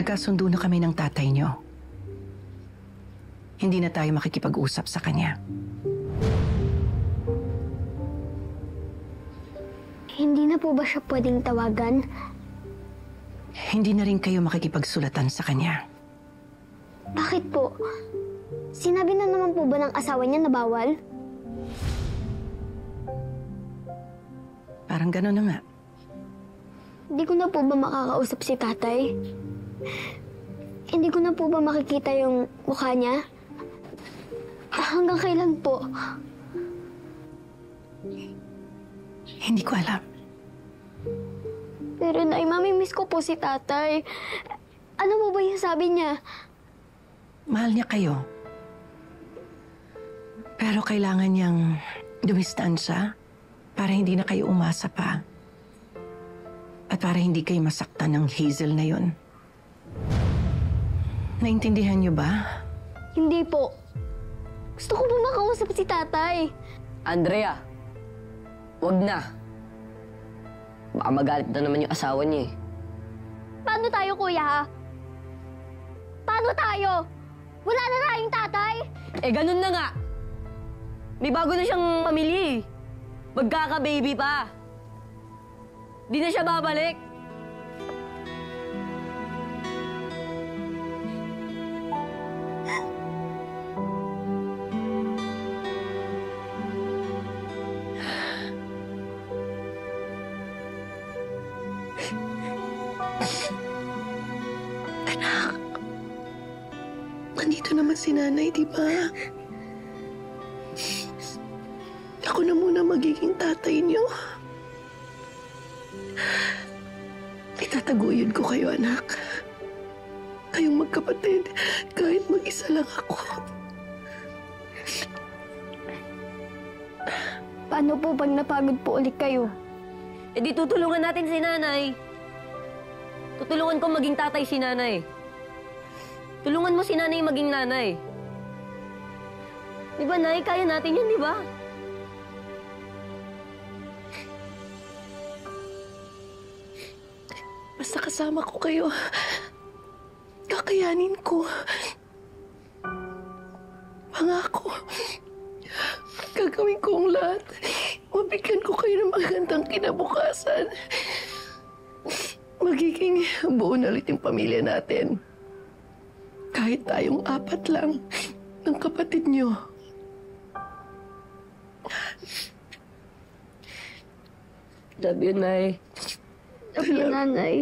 nagkasundo na kami ng tatay niyo. Hindi na tayo makikipag-usap sa kanya. Hindi na po ba siya pwedeng tawagan? Hindi na rin kayo makikipagsulatan sa kanya. Bakit po? Sinabi na naman po ba ng asawa niya na bawal? Parang gano'n na nga. Hindi ko na po ba makakausap si tatay? Hindi ko na po ba makikita yung mukha niya? Hanggang kailan po? Hindi ko alam. Pero Nay, mamimiss ko po si tatay. Ano po ba yung sabi niya? Mahal niya kayo. Pero kailangan niyang dumistansya para hindi na kayo umasa pa. At para hindi kayo masaktan ng Hazel na yun. Naintindihan niyo ba? Hindi po. Gusto ko po makausap si tatay. Andrea, wag na. Baka magalit na naman yung asawa niya eh. Paano tayo, kuya, ha? Paano tayo? Wala na tayong tatay? Eh, ganun na nga. May bago na siyang pamilya eh. Magkaka-baby pa. Di na siya babalik. Anak, nandito naman si nanay, di ba? Ako na muna magiging tatay niyo. Itataguyod ko kayo, anak. Kayong magkapatid, kahit mag-isa lang ako. Paano po pag napagod po ulit kayo? Eh di tutulungan natin si nanay. Tutulungan ko maging tatay si nanay. Tulungan mo si nanay maging nanay. Di ba, Nay? Kaya natin yun, di ba? Basta kasama ko kayo, kakayanin ko. Pangako, gagawin ko ang lahat. Mabigyan ko kayo ng magandang kinabukasan. Magiging buo na ulit yung pamilya natin. Kahit tayong 4 lang ng kapatid niyo. Love you, Nay. Love you, nanay.